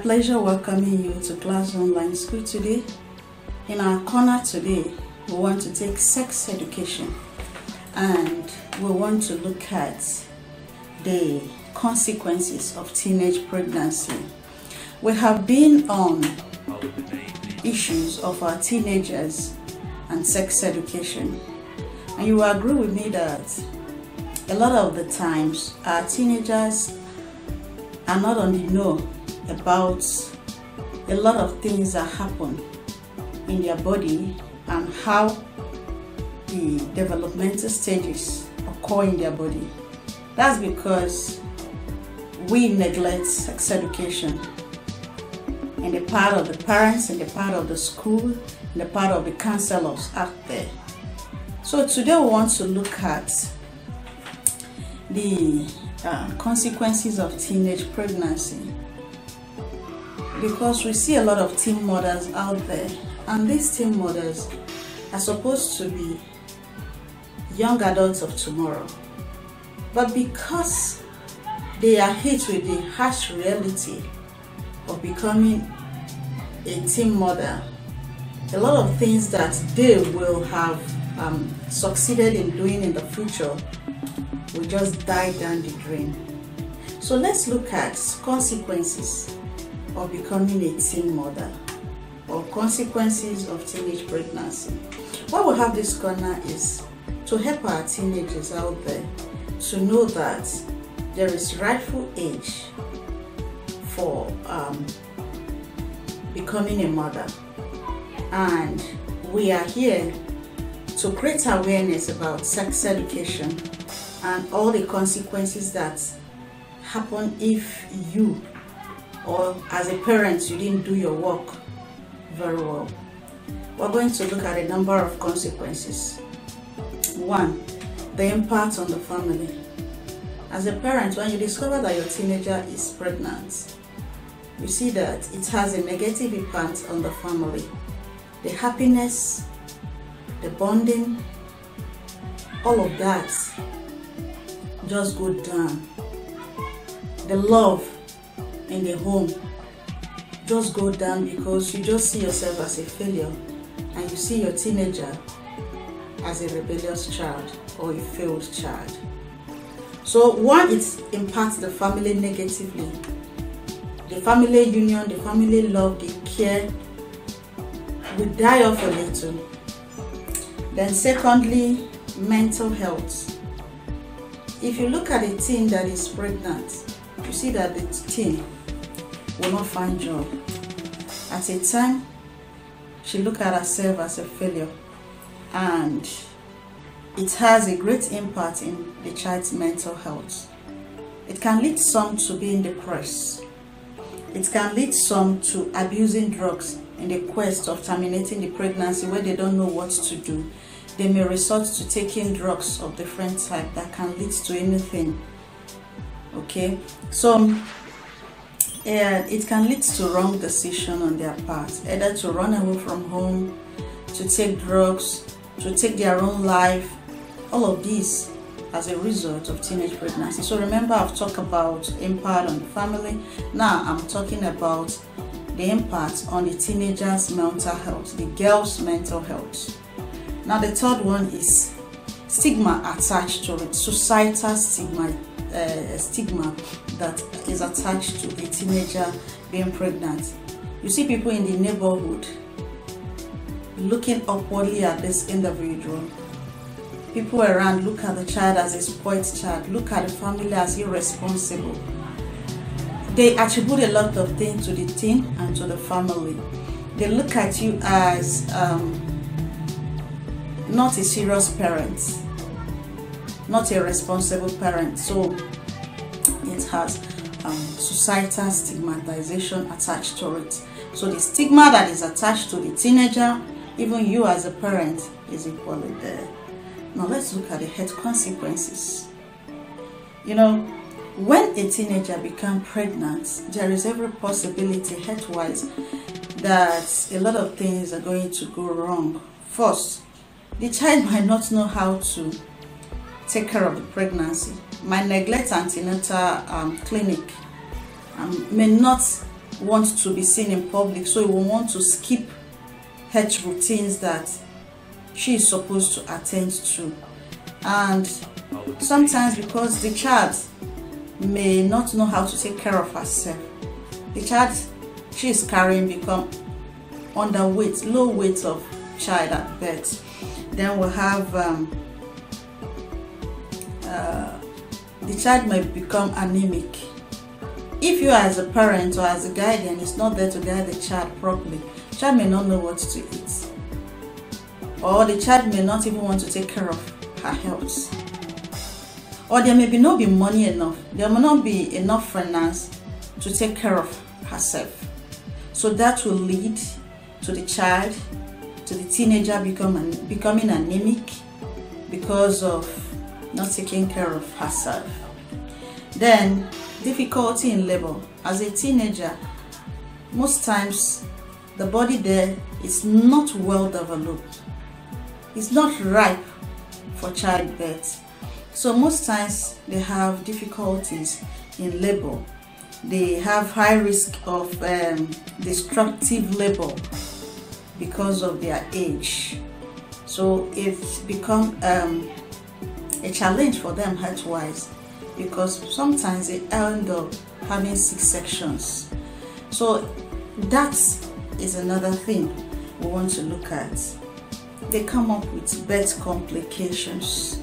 pleasure welcoming you to Class Online School today. In our corner today, we want to take sex education and we want to look at the consequences of teenage pregnancy. We have been on issues of our teenagers and sex education, and you will agree with me that a lot of the times our teenagers are not on the know about a lot of things that happen in their body and how the developmental stages occur in their body. That's because we neglect sex education in the part of the parents, in the part of the school, in the part of the counselors out there. So today we want to look at the consequences of teenage pregnancy, because we see a lot of teen mothers out there, and these teen mothers are supposed to be young adults of tomorrow, but because they are hit with the harsh reality of becoming a teen mother, a lot of things that they will have succeeded in doing in the future will just die down the drain. So let's look at consequences of becoming a teen mother, or consequences of teenage pregnancy. Why we have this corner is to help our teenagers out there to know that there is rightful age for becoming a mother, and we are here to create awareness about sex education and all the consequences that happen if you, or as a parent, you didn't do your work very well. We're going to look at a number of consequences. One, the impact on the family. As a parent, when you discover that your teenager is pregnant, you see that it has a negative impact on the family. The happiness, the bonding, all of that just go down. The love in the home just go down, because you just see yourself as a failure and you see your teenager as a rebellious child or a failed child. So one, it impacts the family negatively. The family union, the family love, the care will die off a little. Then secondly, mental health. If you look at a teen that is pregnant, you see that the teen will not find job. At a time, she look at herself as a failure, and it has a great impact in the child's mental health. It can lead some to being depressed. It can lead some to abusing drugs in the quest of terminating the pregnancy, where they don't know what to do. They may resort to taking drugs of different type that can lead to anything. Okay, so it can lead to wrong decision on their part, either to run away from home, to take drugs, to take their own life. All of these as a result of teenage pregnancy. So remember, I've talked about impact on the family. Now I'm talking about the impact on the teenager's mental health, the girl's mental health. Now the third one is stigma attached to it, societal stigma that is attached to a teenager being pregnant. You see people in the neighborhood looking upwardly at this individual. People around look at the child as a spoiled child, look at the family as irresponsible. They attribute a lot of things to the teen and to the family. They look at you as not a serious parent, not a responsible parent. So it has societal stigmatization attached to it. So the stigma that is attached to the teenager, even you as a parent, is equally there. Now let's look at the health consequences. You know, when a teenager becomes pregnant, there is every possibility health-wise that a lot of things are going to go wrong. First, the child might not know how to take care of the pregnancy, might neglect antenatal clinic, may not want to be seen in public, so he will want to skip health routines that she is supposed to attend to. And sometimes because the child may not know how to take care of herself, the child she is carrying become underweight, low weight of child at birth. Then we'll have the child may become anemic. If you as a parent or as a guardian is not there to guide the child properly, the child may not know what to eat, or the child may not even want to take care of her health, or there may not be money enough, there may not be enough finance to take care of herself. So that will lead to the child, to the teenager becoming anemic because of not taking care of herself. Then difficulty in labor. As a teenager, most times the body there is not well developed. It's not ripe for childbirth. So most times they have difficulties in labor. They have high risk of destructive labor because of their age. So it's become a challenge for them health-wise, because sometimes they end up having C-sections. So that is another thing we want to look at. They come up with birth complications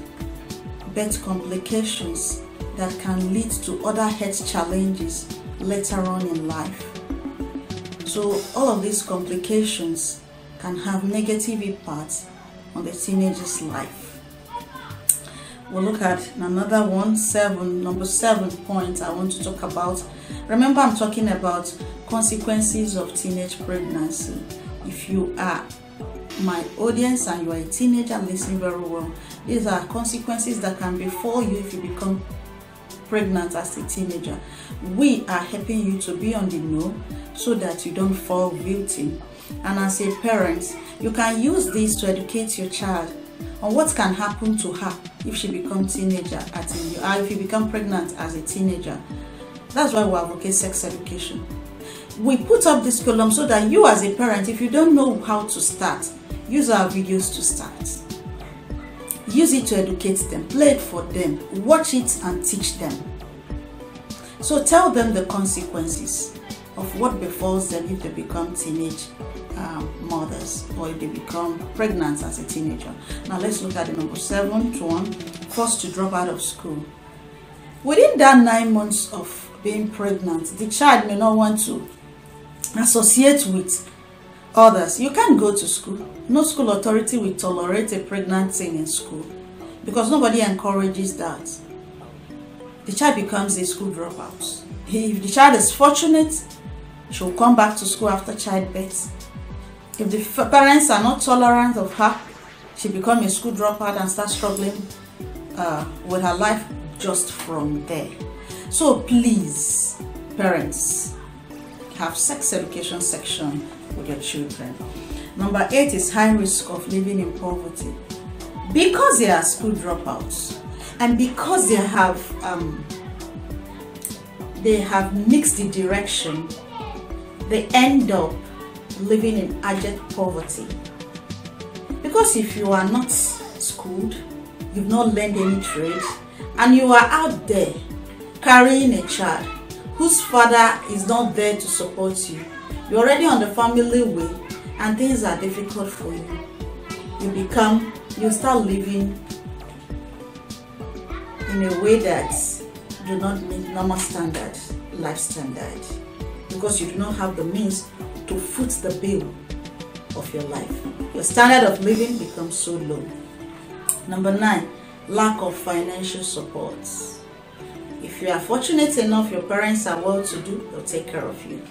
that can lead to other health challenges later on in life. So all of these complications can have negative impacts on the teenager's life. We'll look at another one, number 7 point I want to talk about. Remember, I'm talking about consequences of teenage pregnancy. If you are my audience and you are a teenager, listen very well. These are consequences that can befall you if you become pregnant as a teenager. We are helping you to be on the know so that you don't fall victim. And as a parent, you can use this to educate your child on what can happen to her if she becomes teenager if you become pregnant as a teenager. That's why we advocate sex education. We put up this column so that you as a parent, if you don't know how to start, use our videos to start. Use it to educate them, play it for them, watch it and teach them. So tell them the consequences of what befalls them if they become teenage mothers, or if they become pregnant as a teenager. Now let's look at the number 7th one, forced to drop out of school. Within that 9 months of being pregnant, the child may not want to associate with others. You can't go to school. No school authority will tolerate a pregnant teen in school, because nobody encourages that. The child becomes a school dropout. If the child is fortunate, she'll come back to school after childbirth. If the parents are not tolerant of her, she becomes a school dropout and starts struggling with her life just from there. So please, parents, have sex education section with your children. Number 8 is high risk of living in poverty. Because they are school dropouts and because they have mixed the direction, they end up living in abject poverty. Because if you are not schooled, you've not learned any trade, and you are out there carrying a child whose father is not there to support you, you're already on the family way and things are difficult for you, you start living in a way that do not meet normal standard, life standard, because you do not have the means to foot the bill of your life. Your standard of living becomes so low. Number 9, lack of financial support. If you are fortunate enough, your parents are well-to-do, they'll take care of you.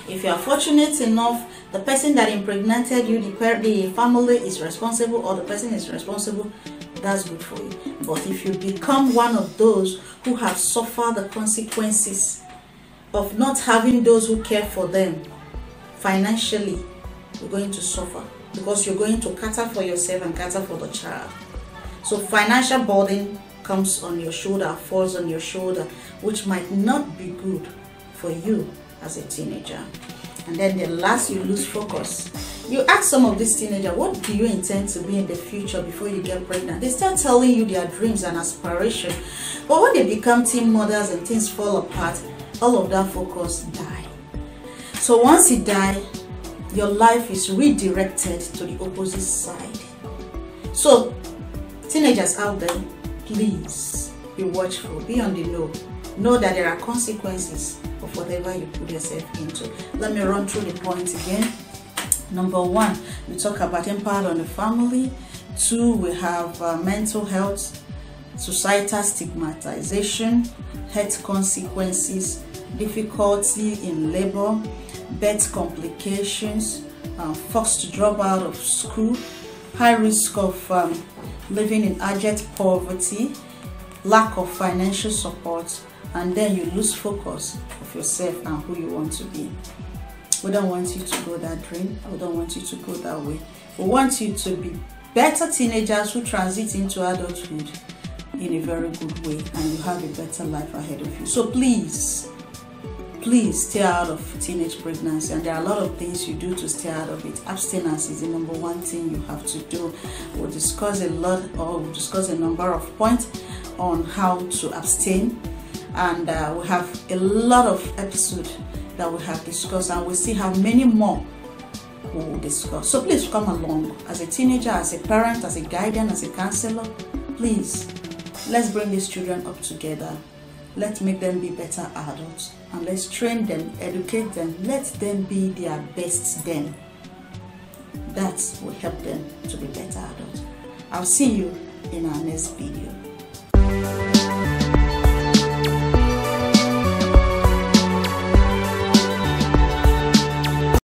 If you are fortunate enough, the person that impregnated you, the family is responsible, or the person is responsible, that's good for you. But if you become one of those who have suffered the consequences of not having those who care for them financially, you're going to suffer, because you're going to cater for yourself and cater for the child. So financial burden comes on your shoulder, falls on your shoulder, which might not be good for you as a teenager. And then the last, you lose focus. You ask some of these teenagers, what do you intend to be in the future before you get pregnant? They start telling you their dreams and aspirations. But when they become teen mothers and things fall apart, all of that focus die. So once it die, your life is redirected to the opposite side. So teenagers out there, please be watchful, be on the know. Know that there are consequences of whatever you put yourself into. Let me run through the points again. Number 1, we talk about impact on the family. 2, we have mental health, societal stigmatization, health consequences, difficulty in labor, birth complications, forced to drop out of school, high risk of living in abject poverty, lack of financial support, and then you lose focus of yourself and who you want to be. We don't want you to go that dream. We don't want you to go that way. We want you to be better teenagers who transit into adulthood in a very good way, and you have a better life ahead of you. So please stay out of teenage pregnancy, and there are a lot of things you do to stay out of it. Abstinence is the number 1 thing you have to do. We'll discuss a number of points on how to abstain, and we have a lot of episodes that we have discussed, and we still have many more we will discuss. So please come along as a teenager, as a parent, as a guardian, as a counselor. Please, let's bring these children up together. Let's make them be better adults, and let's train them, educate them, let them be their best them. That will help them to be better adults. I'll see you in our next video.